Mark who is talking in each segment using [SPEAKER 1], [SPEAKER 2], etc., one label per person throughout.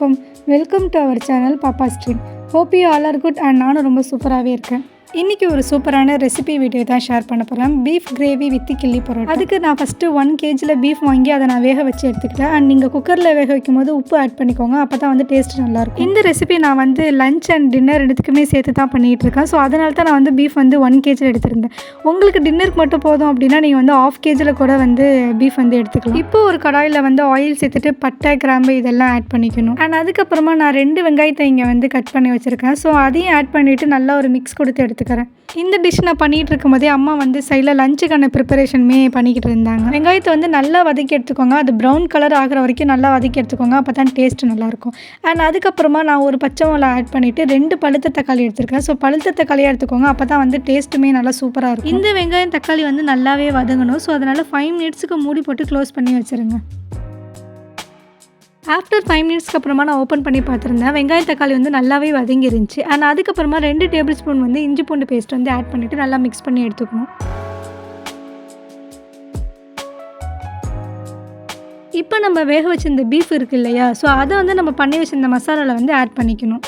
[SPEAKER 1] வணக்கம். Welcome to our channel பாப்பா stream. Hope you all are good and நானும் ரொம்ப சூப்பராகவே இருக்கேன். இன்றைக்கி ஒரு சூப்பரான ரெசிபி வீடியோ தான் ஷேர் பண்ண போகிறேன். பீஃப் கிரேவி வித் கிள்ளி பரோட்டா. அதுக்கு நான் ஃபஸ்ட்டு 1 kg பீஃப் வாங்கி அதை நான் வேக வச்சு எடுத்துக்கிட்டேன். அண்ட் நீங்கள் குக்கரில் வேக வைக்கும் போது உப்பு ஆட் பண்ணிக்கோங்க, அப்போ தான் வந்து டேஸ்ட் நல்லாயிருக்கும். இந்த ரெசிபி நான் வந்து லஞ்ச் அண்ட் டின்னர் ரெண்டுத்துக்குமே சேர்த்து தான் பண்ணிகிட்டு இருக்கேன். ஸோ அதனால தான் நான் வந்து பீஃப் வந்து 1 kg எடுத்திருந்தேன். உங்களுக்கு டின்னருக்கு மட்டும் போதும் அப்படின்னா நீங்கள் வந்து 1/2 kg கூட வந்து பீஃப் வந்து எடுத்துக்கலாம். இப்போ ஒரு கடாயில் வந்து ஆயில் சேர்த்துட்டு பட்டை கிராம்பு இதெல்லாம் ஆட் பண்ணிக்கணும். அண்ட் அதுக்கப்புறமா நான் 2 வெங்காயத்தை இங்கே வந்து கட் பண்ணி வச்சுருக்கேன். ஸோ அதையும் ஆட் பண்ணிவிட்டு நல்லா ஒரு மிக்ஸ் கொடுத்து எடுத்துக்கிறேன். இந்த டிஷ் நான் பண்ணிகிட்டு இருக்கும் போதே அம்மா வந்து சைடில் லஞ்சுக்கான ப்ரிப்பரேஷனுமே பண்ணிக்கிட்டு இருந்தாங்க. வெங்காயத்தை வந்து நல்லா வதக்கி எடுத்துக்கோங்க. அது ப்ரௌன் கலர் ஆகிற வரைக்கும் நல்லா வதக்கி எடுத்துக்கோங்க, அப்போ தான் டேஸ்ட் நல்லாயிருக்கும். அண்ட் அதுக்கப்புறமா நான் ஒரு பச்சை மிளகா ஆட் பண்ணிவிட்டு 2 பழுத்த தக்காளி எடுத்துருக்கேன். ஸோ பழுத்த தக்காளியாக எடுத்துக்கோங்க, அப்போ தான் வந்து டேஸ்ட்டுமே நல்லா சூப்பராக இருக்கும். இந்த வெங்காயம் தக்காளி வந்து நல்லாவே வதங்கணும். ஸோ அதனால் 5 மினிட்ஸுக்கு மூடி போட்டு க்ளோஸ் பண்ணி வச்சுருங்க. ஆஃப்டர் 5 மினிட்ஸ்க்கு அப்புறமா நான் ஓப்பன் பண்ணி பார்த்துருந்தேன். வெங்காயம் தக்காளி வந்து நல்லாவே வதங்கிருந்துச்சு. அண்ட் அதுக்கப்புறமா 2 டேபிள் ஸ்பூன் வந்து இஞ்சி பூண்டு பேஸ்ட் வந்து ஆட் பண்ணிவிட்டு நல்லா மிக்ஸ் பண்ணி எடுத்துக்கணும். இப்போ நம்ம வேக வச்சிருந்த பீஃப் இருக்குது இல்லையா, ஸோ அதை வந்து நம்ம பண்ணி வச்சிருந்த மசாலாவில் வந்து ஆட் பண்ணிக்கணும்.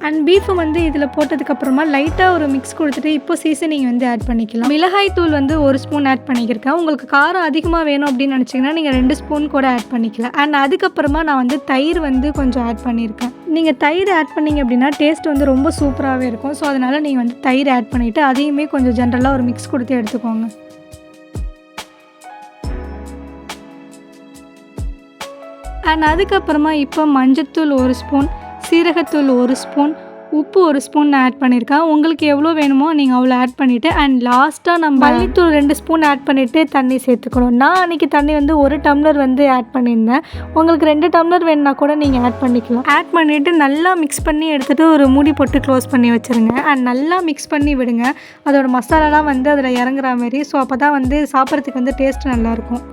[SPEAKER 1] அண்ட் பீஃபை வந்து இதில் போட்டதுக்கப்புறமா லைட்டாக ஒரு மிக்ஸ் கொடுத்துட்டு இப்போ சீசனிங் வந்து ஆட் பண்ணிக்கலாம். மிளகாய் தூள் வந்து 1 ஸ்பூன் ஆட் பண்ணிக்கிருக்கேன். உங்களுக்கு காரம் அதிகமாக வேணும் அப்படின்னு நினச்சிங்கன்னா நீங்கள் 2 ஸ்பூன் கூட ஆட் பண்ணிக்கலாம். அண்ட் அதுக்கப்புறமா நான் வந்து தயிர் வந்து கொஞ்சம் ஆட் பண்ணியிருக்கேன். நீங்கள் தயிர் ஆட் பண்ணிங்க அப்படின்னா டேஸ்ட் வந்து ரொம்ப சூப்பராகவே இருக்கும். ஸோ அதனால் நீங்கள் வந்து தயிர் ஆட் பண்ணிவிட்டு அதையுமே கொஞ்சம் ஜென்ரலாக ஒரு மிக்ஸ் கொடுத்து எடுத்துக்கோங்க. அண்ட் அதுக்கப்புறமா இப்போ மஞ்சத்தூள் 1 ஸ்பூன், சீரகத்தூள் 1 ஸ்பூன், உப்பு 1 ஸ்பூன் நான் ஆட் பண்ணியிருக்கேன். உங்களுக்கு எவ்வளோ வேணுமோ நீங்கள் அவ்வளோ ஆட் பண்ணிவிட்டு அண்ட் லாஸ்ட்டாக நம்ம மல்லித்தூள் 2 ஸ்பூன் ஆட் பண்ணிவிட்டு தண்ணி சேர்த்துக்கணும். நான் அன்றைக்கி தண்ணி வந்து 1 டம்ளர் வந்து ஆட் பண்ணியிருந்தேன். உங்களுக்கு 2 டம்ளர் வேணுன்னா கூட நீங்கள் ஆட் பண்ணிக்கலாம். ஆட் பண்ணிவிட்டு நல்லா மிக்ஸ் பண்ணி எடுத்துகிட்டு ஒரு மூடி போட்டு க்ளோஸ் பண்ணி வச்சுருங்க. அண்ட் நல்லா மிக்ஸ் பண்ணி விடுங்க. அதோட மசாலாலாம் வந்து அதில் இறங்குற மாதிரி. ஸோ அப்போ தான் வந்து சாப்பிட்றதுக்கு வந்து டேஸ்ட் நல்லாயிருக்கும்.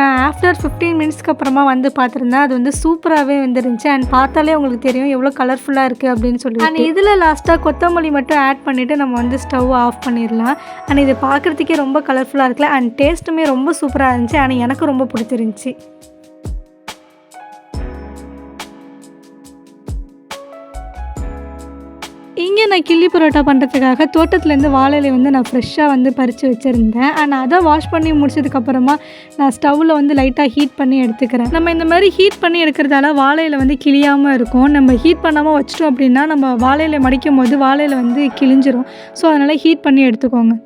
[SPEAKER 1] நான் ஆஃப்டர் 15 மினிட்ஸ்க்கு அப்புறமா வந்து பார்த்துருந்தேன். அது வந்து சூப்பராகவே வந்துருந்துச்சு. அண்ட் பார்த்தாலே உங்களுக்கு தெரியும் எவ்வளோ கலர்ஃபுல்லாக இருக்குது அப்படின்னு சொல்லி. அண்ட் இதில் லாஸ்ட்டாக கொத்தமல்லி மட்டும் ஆட் பண்ணிவிட்டு நம்ம வந்து ஸ்டவ் ஆஃப் பண்ணிடலாம். அண்ட் இது பார்க்குறதுக்கே ரொம்ப கலர்ஃபுல்லாக இருக்குல்ல. அண்ட் டேஸ்ட்டுமே ரொம்ப சூப்பராக இருந்துச்சு. ஆனால் எனக்கு ரொம்ப பிடிச்சிருந்துச்சி. இங்கே நான் கிள்ளி பரோட்டா பண்ணுறதுக்காக தோட்டத்துலேருந்து வாழை இலை வந்து நான் ஃப்ரெஷ்ஷாக வந்து பறித்து வச்சுருந்தேன். அண்ட் அதை வாஷ் பண்ணி முடிச்சதுக்கப்புறமா நான் ஸ்டவ்வில் வந்து லைட்டாக ஹீட் பண்ணி எடுத்துக்கிறேன். நம்ம இந்த மாதிரி ஹீட் பண்ணி எடுக்கிறதால வாழை இலை வந்து கிளியாமல் இருக்கும். நம்ம ஹீட் பண்ணாமல் வச்சிட்டோம் அப்படின்னா நம்ம வாழை இலை மடிக்கும் போது வாழை இலை வந்து கிழிஞ்சிரும். ஸோ அதனால் ஹீட் பண்ணி எடுத்துக்கோங்க.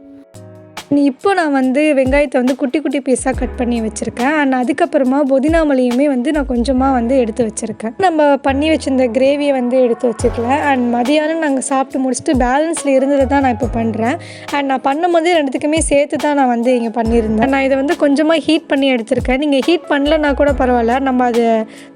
[SPEAKER 1] இப்போ நான் வந்து வெங்காயத்தை வந்து குட்டி குட்டி பீஸாக கட் பண்ணி வச்சுருக்கேன். அண்ட் அதுக்கப்புறமா புதினா மல்லியுமே வந்து நான் கொஞ்சமாக வந்து எடுத்து வச்சுருக்கேன். நம்ம பண்ணி வச்சுருந்த கிரேவியை வந்து எடுத்து வச்சுக்கலாம். அண்ட் மதியானம் நாங்கள் சாப்பிட்டு முடிச்சுட்டு பேலன்ஸில் இருந்தது தான் நான் இப்போ பண்ணுறேன். அண்ட் நான் பண்ணும்போது 2த்துக்குமே சேர்த்து தான் நான் வந்து இங்கே பண்ணியிருந்தேன். நான் இதை வந்து கொஞ்சமாக ஹீட் பண்ணி எடுத்திருக்கேன். நீங்கள் ஹீட் பண்ணலன்னா கூட பரவாயில்ல, நம்ம அது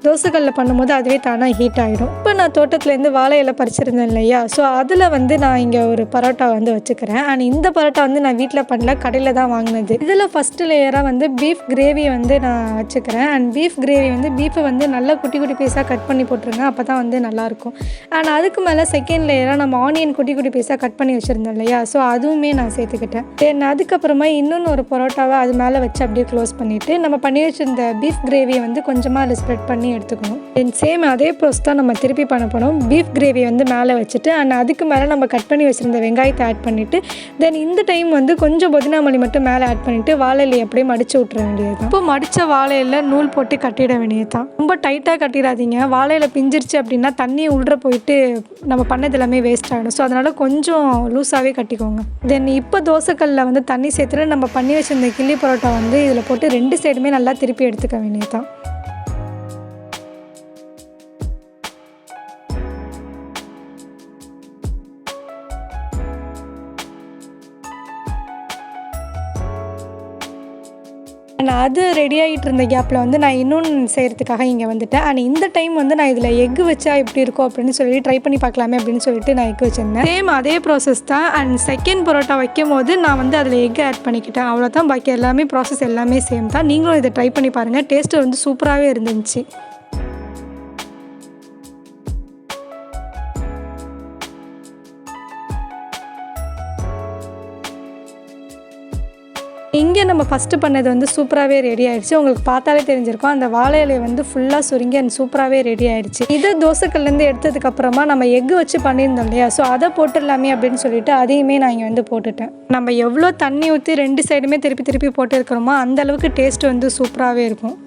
[SPEAKER 1] தோசைக்கல்லில் பண்ணும்போது அதுவே தானாக ஹீட் ஆகிடும். இப்போ நான் தோட்டத்துலேருந்து வாழை இலை பறிச்சிருந்தேன் இல்லையா, ஸோ அதில் வந்து நான் இங்கே ஒரு பரோட்டா வந்து வச்சுக்கிறேன். அண்ட் இந்த பரோட்டா வந்து நான் வீட்டில் கடையில் தான் வாங்கினது. இதில் ஃபஸ்ட்டு லேயராக வந்து பீஃப் கிரேவியை வந்து நான் வச்சுக்கிறேன். அண்ட் பீஃப் கிரேவி வந்து பீஃபை வந்து நல்லா குட்டி குட்டி பீஸாக கட் பண்ணி போட்டுருங்க, அப்போ தான் வந்து நல்லாயிருக்கும். அண்ட் அதுக்கு மேலே செகண்ட் லேயராக நம்ம ஆனியன் குட்டி குட்டி பீஸாக கட் பண்ணி வச்சுருந்தோம் இல்லையா, ஸோ அதுவுமே நான் சேர்த்துக்கிட்டேன். தென் அதுக்கப்புறமா இன்னொன்று ஒரு பரோட்டாவை அது மேலே வச்சு அப்படியே க்ளோஸ் பண்ணிவிட்டு நம்ம பண்ணி வச்சுருந்த பீஃப் கிரேவியை வந்து கொஞ்சமாக அதில் ஸ்ப்ரெட் பண்ணி எடுத்துக்கணும். தென் சேம் அதே ப்ரோஸ் தான் நம்ம திருப்பி பண்ண போனோம். பீஃப் கிரேவி வந்து மேலே வச்சுட்டு அண்ட் அதுக்கு மேலே நம்ம கட் பண்ணி வச்சுருந்த வெங்காயத்தை ஆட் பண்ணிவிட்டு தென் இந்த டைம் வந்து கொஞ்சம் புதினா மல்லி மட்டும் மேலே ஆட் பண்ணிவிட்டு வாழை இலையை அப்படியே மடித்து விட்டுற வேண்டியது தான். இப்போ மடித்த வாழை இலை நூல் போட்டு கட்டிட வேண்டியது தான். ரொம்ப டைட்டாக கட்டிடாதீங்க. வாழை இலை பிஞ்சிருச்சு அப்படின்னா தண்ணி உள்ள போயிட்டு நம்ம பண்ணது எல்லாமே வேஸ்ட் ஆகிடும். ஸோ அதனால் கொஞ்சம் லூஸாகவே கட்டிக்கோங்க. தென் இப்போ தோசைக்கல்லில் வந்து தண்ணி சேர்த்துட்டு நம்ம பண்ணி வச்சிருந்த கிள்ளி பரோட்டா வந்து இதில் போட்டு 2 சைடுமே நல்லா திருப்பி எடுத்துக்க வேண்டியது தான். அண்ட் அது ரெடி ஆகிட்டு இருந்த கேப்பில் வந்து நான் இன்னொன்று செய்கிறதுக்காக இங்கே வந்துட்டேன். அண்ட் இந்த டைம் வந்து நான் இதில் எக் வச்சா எப்படி இருக்கும் அப்படின்னு சொல்லி ட்ரை பண்ணி பார்க்கலாமே அப்படின்னு சொல்லிட்டு நான் எக் வச்சுருந்தேன். சேம் அதே ப்ராசஸ் தான். அண்ட் செகண்ட் பரோட்டா வைக்கும் போது நான் வந்து அதில் எக் ஆட் பண்ணிக்கிட்டேன். அவ்வளோதான், பாக்கி எல்லாமே ப்ராசஸ் எல்லாமே சேம் தான். நீங்களும் இதை ட்ரை பண்ணி பாருங்கள். டேஸ்ட்டு வந்து சூப்பராகவே இருந்துச்சு. இங்கே நம்ம ஃபஸ்ட்டு பண்ணது வந்து சூப்பராகவே ரெடி ஆகிடுச்சு. உங்களுக்கு பார்த்தாலே தெரிஞ்சிருக்கும், அந்த வாழை இலையை வந்து ஃபுல்லாக சுருங்கி அண்ட் சூப்பராகவே ரெடி ஆகிடுச்சு. இதை தோசைக்கல்லேருந்து எடுத்ததுக்கப்புறமா நம்ம எக்கு வச்சு பண்ணியிருந்தோம் இல்லையா, ஸோ அதை போட்டுடலாமே அப்படின்னு சொல்லிட்டு அதையுமே நான் இங்கே வந்து போட்டுட்டேன். நம்ம எவ்வளோ தண்ணி ஊற்றி 2 சைடுமே திருப்பி போட்டு இருக்கிறோமோ அந்தளவுக்கு டேஸ்ட்டு வந்து சூப்பராகவே இருக்கும்.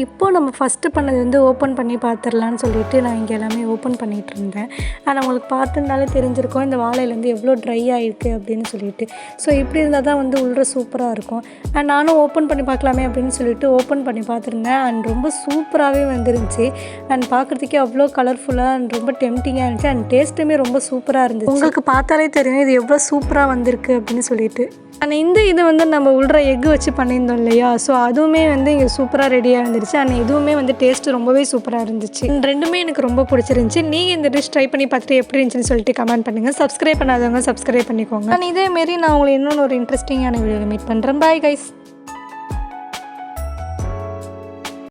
[SPEAKER 1] இப்போது நம்ம ஃபஸ்ட்டு பண்ணது வந்து ஓப்பன் பண்ணி பார்த்துடலான்னு சொல்லிட்டு நான் இங்கே எல்லாமே ஓப்பன் பண்ணிகிட்டு இருந்தேன். ஆனால் உங்களுக்கு பார்த்துருந்தாலே தெரிஞ்சிருக்கும் இந்த வாழையிலேருந்து எவ்வளோ ட்ரை ஆகிருக்கு அப்படின்னு சொல்லிட்டு. ஸோ இப்படி இருந்தால் தான் வந்து உள்ள சூப்பராக இருக்கும். அண்ட் நானும் ஓப்பன் பண்ணி பார்க்கலாமே அப்படின்னு சொல்லிட்டு ஓப்பன் பண்ணி பார்த்துருந்தேன். அண்ட் ரொம்ப சூப்பராகவே வந்துருந்துச்சு. அண்ட் பார்க்குறதுக்கே அவ்வளோ கலர்ஃபுல்லாக அண்ட் ரொம்ப டெம்டிங்காக இருந்துச்சு. அண்ட் டேஸ்ட்டுமே ரொம்ப சூப்பராக இருந்துச்சு. உங்களுக்கு பார்த்தாலே தெரியும் இது எவ்வளோ சூப்பராக வந்திருக்கு அப்படின்னு சொல்லிட்டு. ஆனால் இது வந்து நம்ம உள்ள எக்கு வச்சு பண்ணியிருந்தோம் இல்லையா, ஸோ அதுவுமே வந்து இங்கே சூப்பராக ரெடியாக இருந்துச்சு. ஆனால் இதுவுமே வந்து டேஸ்ட்டு ரொம்பவே சூப்பராக இருந்துச்சு. ரெண்டுமே எனக்கு ரொம்ப பிடிச்சிருந்துச்சி. நீங்கள் இந்த டிஷ் ட்ரை பண்ணி பார்த்துட்டு எப்படி இருந்துச்சுன்னு சொல்லிட்டு கமெண்ட் பண்ணுங்கள். சப்ஸ்கிரைப் பண்ணாதவங்க சப்ஸ்கிரைப் பண்ணிக்கோங்க. அண்ட் இதேமாரி நான் உங்களை இன்னொன்று ஒரு இன்ட்ரெஸ்டிங்கான வீடியோவில் மீட் பண்ணுறேன். Bye guys.